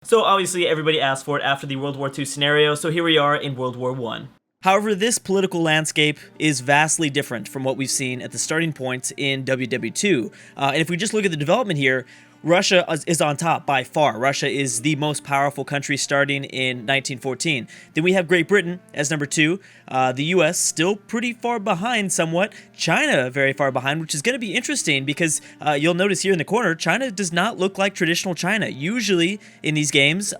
So obviously everybody asked for it after the World War II scenario, so here we are in World War I. However, this political landscape is vastly different from what we've seen at the starting point in WW2. And if we just look at the development here, Russia is on top by far. Russia is the most powerful country starting in 1914. Then we have Great Britain as number 2. The US still pretty far behind somewhat. China very far behind, which is going to be interesting because you'll notice here in the corner, China does not look like traditional China. Usually in these games,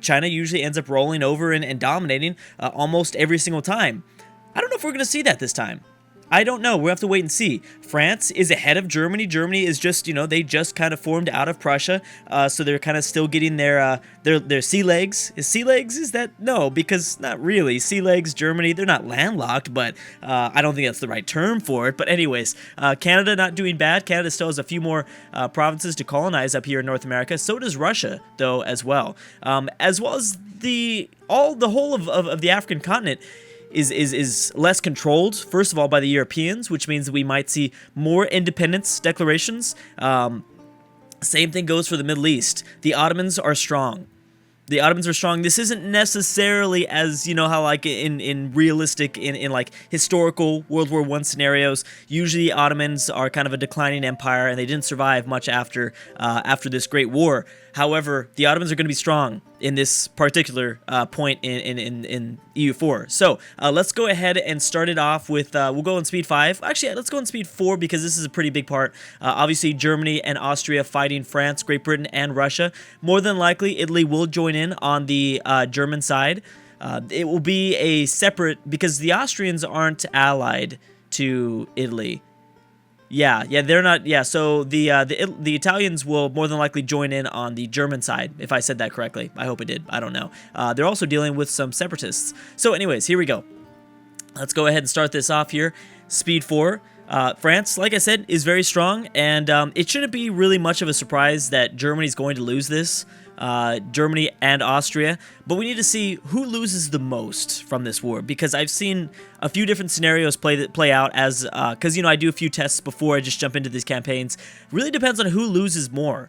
China usually ends up rolling over and dominating almost every single time. I don't know if we're going to see that this time. I don't know. We'll have to wait and see. France is ahead of Germany. Germany is just, they just kind of formed out of Prussia, so they're kind of still getting their sea legs. Is sea legs? Is that? No, because not really. Sea legs, Germany, they're not landlocked, but I don't think that's the right term for it. But anyways, Canada not doing bad. Canada still has a few more provinces to colonize up here in North America. So does Russia, though, as well as the whole of the African continent. Is less controlled, first of all, by the Europeans, which means we might see more independence declarations. Same thing goes for the Middle East. The Ottomans are strong. The Ottomans are strong. This isn't necessarily as, how like in realistic, in like historical World War I scenarios, usually Ottomans are kind of a declining empire and they didn't survive much after this Great War. However, the Ottomans are going to be strong in this particular point in EU4. So let's go ahead and start it off with, we'll go on speed 5. Actually, let's go on speed 4 because this is a pretty big part. Obviously, Germany and Austria fighting France, Great Britain, and Russia. More than likely, Italy will join in on the German side. It will be a separate, because the Austrians aren't allied to Italy. Yeah, they're not. Yeah, so the Italians will more than likely join in on the German side, if I said that correctly. I hope I did. I don't know. They're also dealing with some separatists. So anyways, here we go. Let's go ahead and start this off here. Speed 4. France, like I said, is very strong, and it shouldn't be really much of a surprise that Germany's going to lose this. Germany and Austria, but we need to see who loses the most from this war, because I've seen a few different scenarios play out as, because, I do a few tests before I just jump into these campaigns. Really depends on who loses more,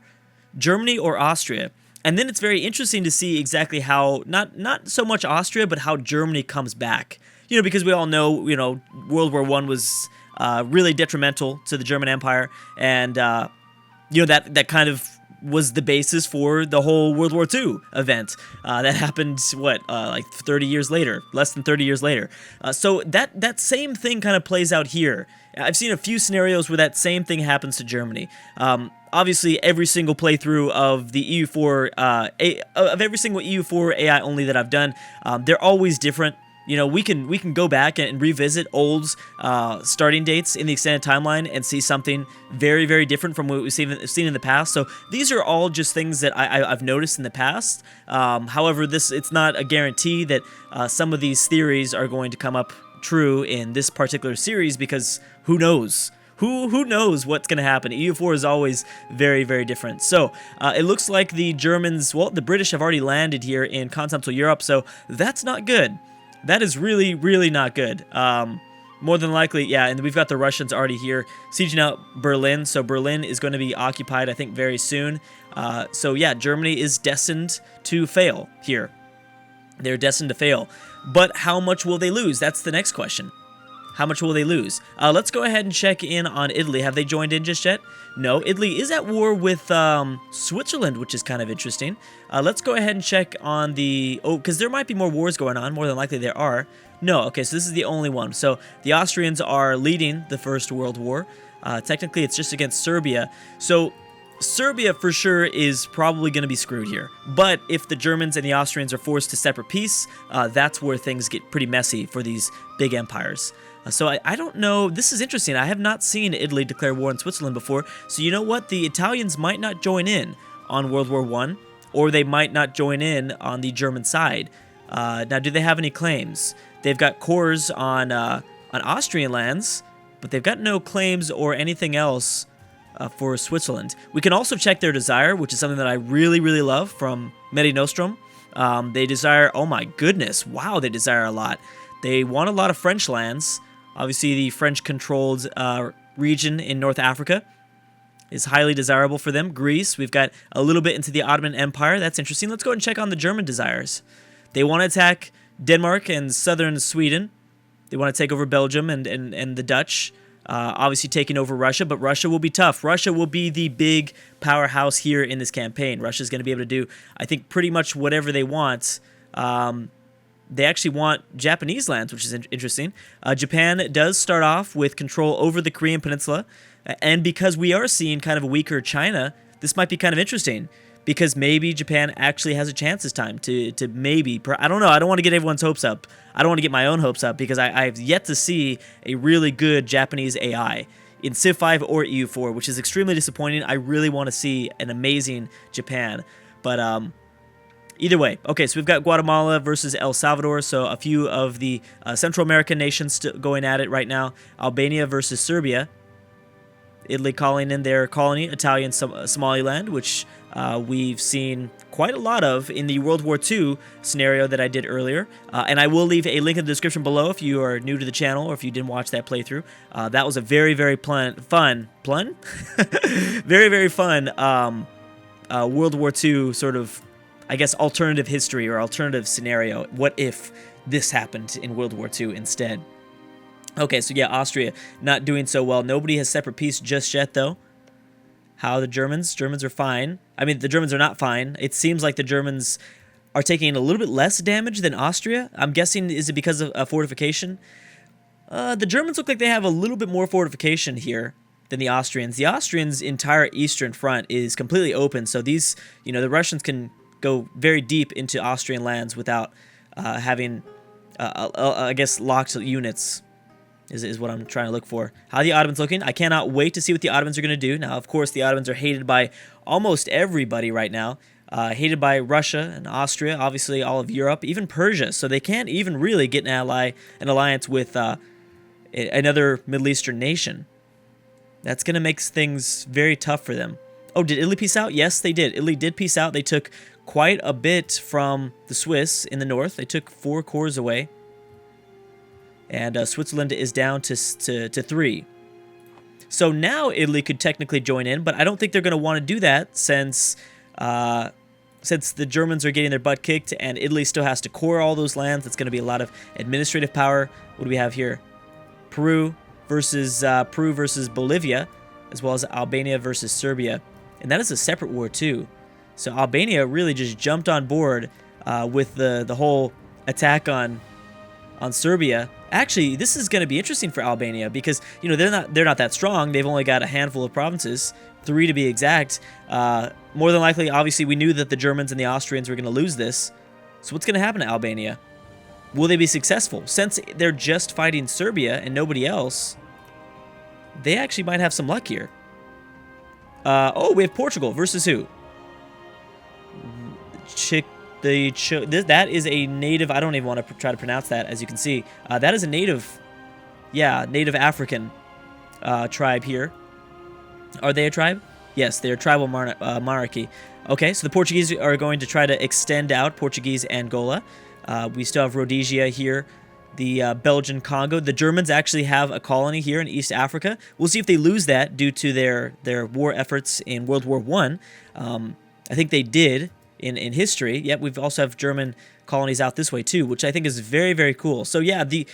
Germany or Austria. And then it's very interesting to see exactly how, not so much Austria, but how Germany comes back. Because we all know, World War I was really detrimental to the German Empire, and, that kind of was the basis for the whole World War II event that happened, like 30 years later, less than 30 years later. So that same thing kind of plays out here. I've seen a few scenarios where that same thing happens to Germany. Obviously, every single playthrough of the EU4, of every single EU4 AI only that I've done, they're always different. We can go back and revisit old starting dates in the extended timeline and see something very, very different from what we've seen in the past. So these are all just things that I've noticed in the past. However, it's not a guarantee that some of these theories are going to come up true in this particular series, because who knows? Who knows what's going to happen? EU4 is always very, very different. So it looks like the Germans, the British have already landed here in continental Europe, so that's not good. That is really, really not good. More than likely, yeah, and we've got the Russians already here sieging out Berlin, so Berlin is going to be occupied, I think, very soon. So yeah, Germany is destined to fail here. They're destined to fail. But how much will they lose? That's the next question. How much will they lose? Let's go ahead and check in on Italy. Have they joined in just yet? No, Italy is at war with Switzerland, which is kind of interesting. Let's go ahead and check on because there might be more wars going on. More than likely there are. No, okay, so this is the only one. So the Austrians are leading the First World War. Technically, it's just against Serbia. So Serbia, for sure, is probably going to be screwed here. But if the Germans and the Austrians are forced to separate peace, that's where things get pretty messy for these big empires. So I don't know. This is interesting. I have not seen Italy declare war on Switzerland before. So you know what? The Italians might not join in on World War I, or they might not join in on the German side. Now, do they have any claims? They've got cores on Austrian lands, but they've got no claims or anything else for Switzerland. We can also check their desire, which is something that I really, really love from Mare Nostrum. They desire, oh my goodness, wow, they desire a lot. They want a lot of French lands. Obviously, the French-controlled region in North Africa. is highly desirable for them. Greece, we've got a little bit into the Ottoman Empire. That's interesting. Let's go ahead and check on the German desires. They want to attack Denmark and southern Sweden. They want to take over Belgium and the Dutch. Obviously taking over Russia, but Russia will be tough. Russia will be the big powerhouse here in this campaign. Russia's going to be able to do, I think, pretty much whatever they want. They actually want Japanese lands, which is interesting. Japan does start off with control over the Korean Peninsula, and because we are seeing kind of a weaker China, this might be kind of interesting, because maybe Japan actually has a chance this time to maybe, I don't know, I don't want to get everyone's hopes up. I don't want to get my own hopes up, because I've yet to see a really good Japanese AI in Civ 5 or EU4, which is extremely disappointing. I really want to see an amazing Japan, but either way. Okay, so we've got Guatemala versus El Salvador, so a few of the Central American nations going at it right now. Albania versus Serbia. Italy calling in their colony, Italian Somaliland, which we've seen quite a lot of in the World War II scenario that I did earlier. And I will leave a link in the description below if you are new to the channel or if you didn't watch that playthrough. That was a very, very fun very, very fun World War II sort of, I guess, alternative history or alternative scenario. What if this happened in World War II instead? Okay, so yeah, Austria not doing so well. Nobody has separate peace just yet, though. How are the Germans? Germans are fine. I mean, the Germans are not fine. It seems like the Germans are taking a little bit less damage than Austria. I'm guessing, is it because of fortification? The Germans look like they have a little bit more fortification here than the Austrians. The Austrians' entire eastern front is completely open, so these, you know, the Russians can go very deep into Austrian lands without having, I guess, locked units. Is what I'm trying to look for. How are the Ottomans looking? I cannot wait to see what the Ottomans are going to do. Now, of course, the Ottomans are hated by almost everybody right now. Hated by Russia and Austria, obviously all of Europe, even Persia. So they can't even really get an alliance with another Middle Eastern nation. That's going to make things very tough for them. Oh, did Italy peace out? Yes, they did. Italy did peace out. They took quite a bit from the Swiss in the north. They took 4 cores away. And Switzerland is down to 3. So now Italy could technically join in, but I don't think they're going to want to do that since the Germans are getting their butt kicked and Italy still has to core all those lands. It's going to be a lot of administrative power. What do we have here? Peru versus Bolivia, as well as Albania versus Serbia. And that is a separate war too. So Albania really just jumped on board with the whole attack on Serbia. Actually, this is going to be interesting for Albania because, you know, they're not that strong. They've only got a handful of provinces, 3 to be exact. More than likely, obviously, we knew that the Germans and the Austrians were going to lose this. So what's going to happen to Albania? Will they be successful? Since they're just fighting Serbia and nobody else, they actually might have some luck here. Oh, we have Portugal versus who? That is a native. I don't even want to try to pronounce that. As you can see, that is a native, native African tribe here. Are they a tribe? Yes, they're a tribal monarchy. Okay, so the Portuguese are going to try to extend out Portuguese Angola. We still have Rhodesia here, the Belgian Congo. The Germans actually have a colony here in East Africa. We'll see if they lose that due to their war efforts in World War I. I think they did. In history, yet we've also have German colonies out this way too, which I think is very, very cool. So yeah, the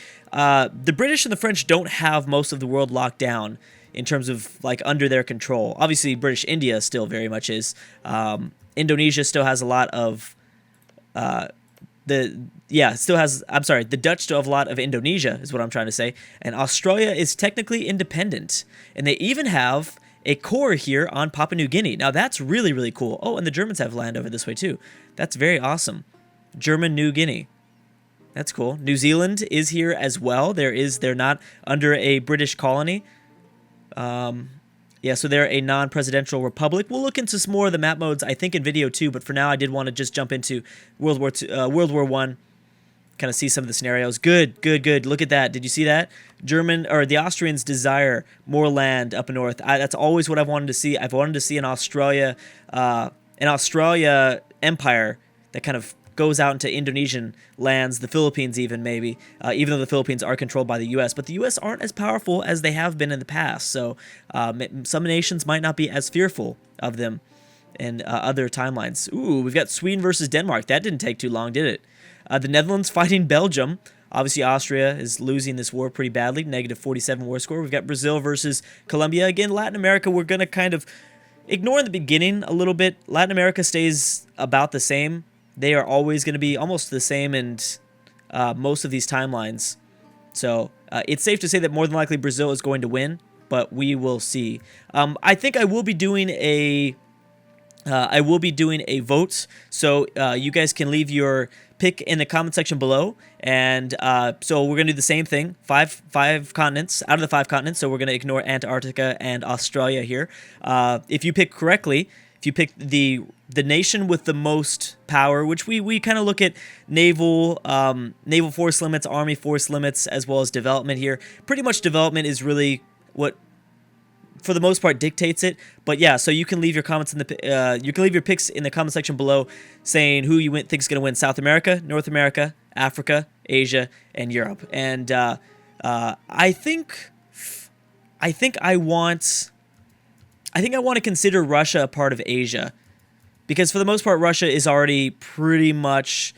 British and the French don't have most of the world locked down in terms of like under their control. Obviously, British India still very much is. Indonesia still has a lot of the Dutch still have a lot of Indonesia is what I'm trying to say, and Australia is technically independent, and they even have a core here on Papua New Guinea. Now that's really, really cool. Oh, and the Germans have land over this way too. That's very awesome. German New Guinea. That's cool. New Zealand is here as well. They're not under a British colony. Yeah, so they're a non-presidential republic. We'll look into some more of the map modes, I think, in video 2, but for now I did want to just jump into World War I, kind of see some of the scenarios. Good. Look at that. Did you see that? The Austrians desire more land up north. That's always what I've wanted to see. I've wanted to see an Australia empire that kind of goes out into Indonesian lands, the Philippines even maybe, even though the Philippines are controlled by the U.S. But the U.S. aren't as powerful as they have been in the past, so some nations might not be as fearful of them in other timelines. Ooh, we've got Sweden versus Denmark. That didn't take too long, did it? The Netherlands fighting Belgium. Obviously, Austria is losing this war pretty badly, negative 47 war score. We've got Brazil versus Colombia. Again, Latin America, we're going to kind of ignore in the beginning a little bit. Latin America stays about the same. They are always going to be almost the same in most of these timelines. So it's safe to say that more than likely Brazil is going to win, but we will see. I think I will be doing a vote, so you guys can leave your pick in the comment section below, and so we're gonna do the same thing. Five continents out of the 5 continents, so we're gonna ignore Antarctica and Australia here. If you pick correctly, if you pick the nation with the most power, which we kind of look at naval force limits, army force limits, as well as development here. Pretty much development is really what, for the most part, dictates it. But yeah, so you can leave your comments in the you can leave your picks in the comment section below, saying who you think is going to win: South America, North America, Africa, Asia, and Europe. And I think I want to consider Russia a part of Asia, because for the most part, Russia is already pretty much.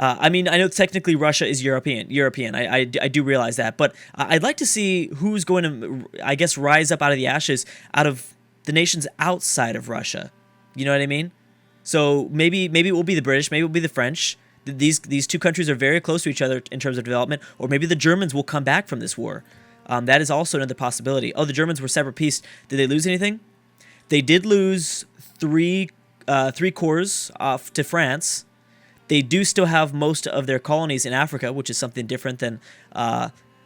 I mean, I know technically Russia is European. I do realize that, but I'd like to see who's going to, I guess, rise up out of the ashes out of the nations outside of Russia. You know what I mean? So maybe it will be the British, maybe it will be the French. These two countries are very close to each other in terms of development, or maybe the Germans will come back from this war. That is also another possibility. Oh, the Germans were separate peace. Did they lose anything? They did lose three corps off to France. They do still have most of their colonies in Africa, which is something different than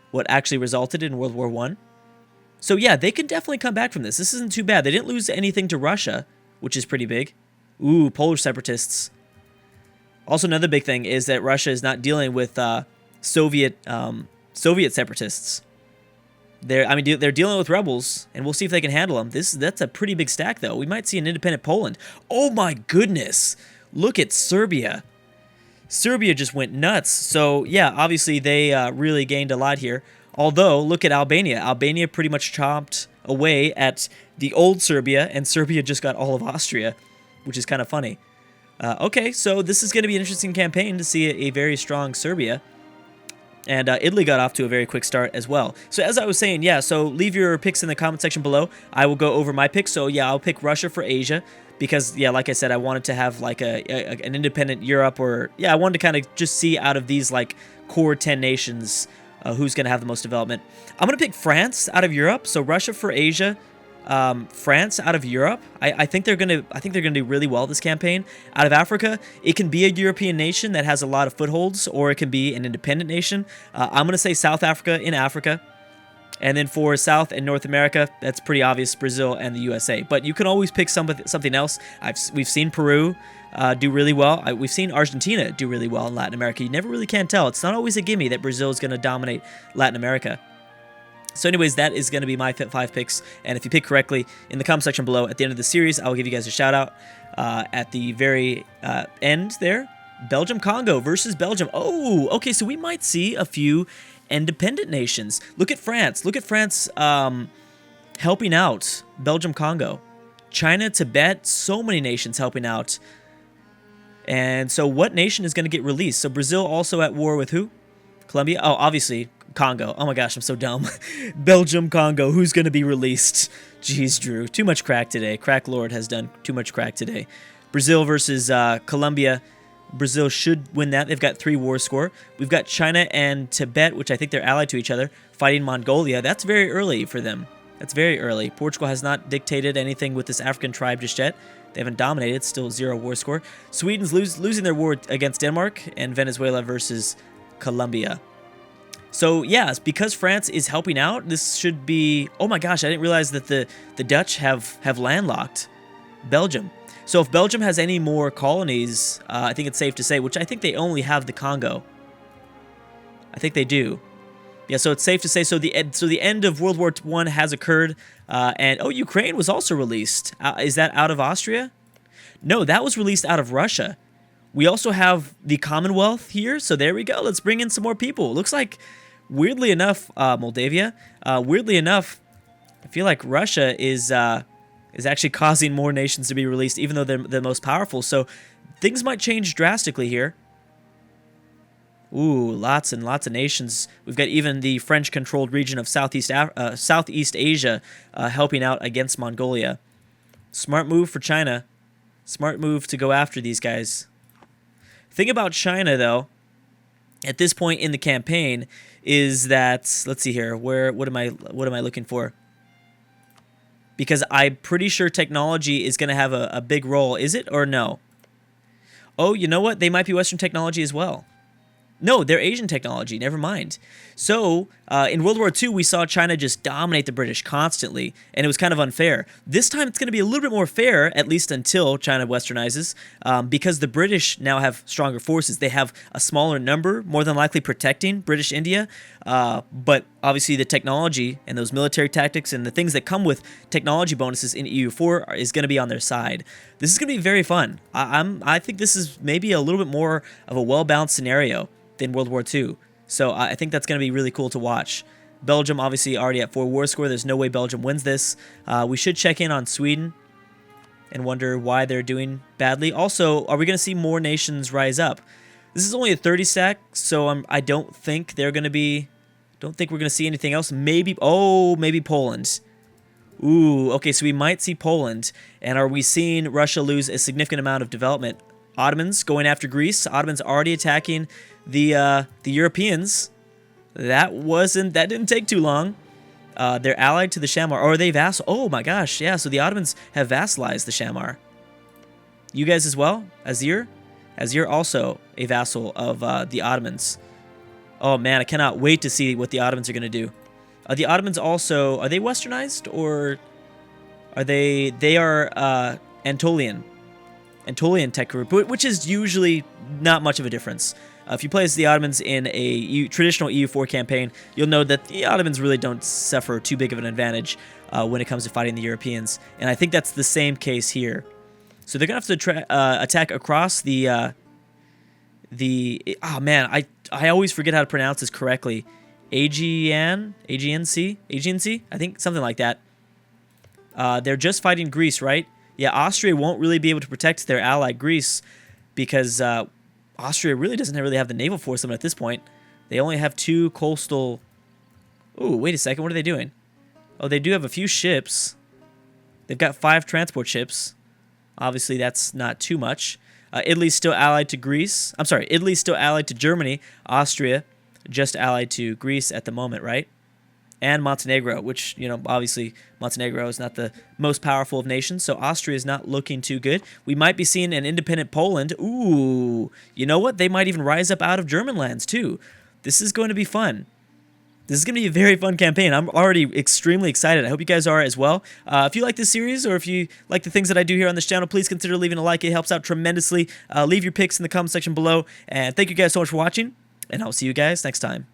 what actually resulted in World War I. So yeah, they can definitely come back from this. This isn't too bad. They didn't lose anything to Russia, which is pretty big. Ooh, Polish separatists. Also, another big thing is that Russia is not dealing with Soviet separatists. They're dealing with rebels, and we'll see if they can handle them. That's a pretty big stack, though. We might see an independent Poland. Oh my goodness! Look at Serbia. Serbia just went nuts. So yeah, obviously they really gained a lot here. Although, look at Albania. Albania pretty much chopped away at the old Serbia, and Serbia just got all of Austria, which is kind of funny. Okay, so this is going to be an interesting campaign to see a very strong Serbia. And Italy got off to a very quick start as well. So as I was saying, yeah, so leave your picks in the comment section below. I will go over my picks. So yeah, I'll pick Russia for Asia. Because, yeah, like I said, I wanted to have, like, an independent Europe, or, yeah, I wanted to kind of just see out of these, like, core 10 nations who's going to have the most development. I'm going to pick France out of Europe, so Russia for Asia, France out of Europe. I think they're going to do really well this campaign. Out of Africa, it can be a European nation that has a lot of footholds, or it can be an independent nation. I'm going to say South Africa in Africa. And then for South and North America, that's pretty obvious, Brazil and the USA. But you can always pick something else. We've seen Peru do really well. We've seen Argentina do really well in Latin America. You never really can tell. It's not always a gimme that Brazil is going to dominate Latin America. So anyways, that is going to be my 5 picks. And if you pick correctly, in the comment section below, at the end of the series, I will give you guys a shout-out. At the very end there, Belgium-Congo versus Belgium. Oh, okay, so we might see a few independent nations. Look at France. Look at France helping out Belgium-Congo. China, Tibet, so many nations helping out. And so what nation is going to get released? So Brazil also at war with who? Colombia? Oh, obviously Congo. Oh my gosh, I'm so dumb. Belgium, Congo. Who's going to be released? Jeez, Drew. Too much crack today. Crack Lord has done too much crack today. Brazil versus Colombia. Brazil should win that. They've got 3 war score. We've got China and Tibet, which I think they're allied to each other, fighting Mongolia. That's very early for them. That's very early. Portugal has not dictated anything with this African tribe just yet. They haven't dominated. Still 0 war score. Sweden's losing their war against Denmark, and Venezuela versus Colombia. So, yeah, because France is helping out, this should be... Oh my gosh, I didn't realize that the Dutch have landlocked Belgium. So if Belgium has any more colonies, I think it's safe to say, which I think they only have the Congo. I think they do. Yeah, so it's safe to say, so the end of World War I has occurred, and, oh, Ukraine was also released. Is that out of Austria? No, that was released out of Russia. We also have the Commonwealth here, so there we go. Let's bring in some more people. Looks like, weirdly enough, Moldavia. Weirdly enough, I feel like Russia is actually causing more nations to be released, even though they're the most powerful. So things might change drastically here. Ooh, lots and lots of nations. We've got even the French-controlled region of Southeast Asia helping out against Mongolia. Smart move for China. Smart move to go after these guys. Thing about China, though, at this point in the campaign, is that, let's see here. What am I looking for? Because I'm pretty sure technology is going to have a big role. Is it or no? Oh, you know what? They might be Western technology as well. No, they're Asian technology. Never mind. So, in World War II, we saw China just dominate the British constantly, and it was kind of unfair. This time, it's going to be a little bit more fair, at least until China westernizes, because the British now have stronger forces. They have a smaller number, more than likely protecting British India, but obviously the technology and those military tactics and the things that come with technology bonuses in EU4 is going to be on their side. This is going to be very fun. I think this is maybe a little bit more of a well-balanced scenario than World War II. So I think that's going to be really cool to watch. Belgium obviously already at 4 war score. There's no way Belgium wins this. We should check in on Sweden and wonder why they're doing badly. Also, are we going to see more nations rise up? This is only a 30 stack, so I don't think they're going to be... Don't think we're going to see anything else. Maybe... Oh, maybe Poland. Ooh, okay, so we might see Poland. And are we seeing Russia lose a significant amount of development? Ottomans going after Greece. Ottomans already attacking the Europeans. That didn't take too long. They're allied to the Shamar. Or are they vassal? Oh my gosh, yeah, so the Ottomans have vassalized the Shamar. You guys as well? Azir? Azir also a vassal of the Ottomans. Oh man, I cannot wait to see what the Ottomans are going to do. The Ottomans also, are they westernized or are they are Anatolian tech group, which is usually not much of a difference. If you play as the Ottomans in a traditional EU4 campaign, you'll know that the Ottomans really don't suffer too big of an advantage when it comes to fighting the Europeans. And I think that's the same case here. So they're going to have to attack across the... Oh man, I always forget how to pronounce this correctly. Aegean Sea? Aegean Sea? I think something like that. They're just fighting Greece, right? Yeah, Austria won't really be able to protect their ally Greece because Austria really doesn't really have the naval force limit at this point. They only have 2 coastal... Ooh, wait a second. What are they doing? Oh, they do have a few ships. They've got 5 transport ships. Obviously, that's not too much. Italy's still allied to Greece. I'm sorry, Italy's still allied to Germany. Austria just allied to Greece at the moment, right? And Montenegro, which, you know, obviously Montenegro is not the most powerful of nations, so Austria is not looking too good. We might be seeing an independent Poland. Ooh, you know what? They might even rise up out of German lands, too. This is going to be fun. This is going to be a very fun campaign. I'm already extremely excited. I hope you guys are as well. If you like this series or if you like the things that I do here on this channel, please consider leaving a like. It helps out tremendously. Leave your picks in the comment section below. And thank you guys so much for watching, and I'll see you guys next time.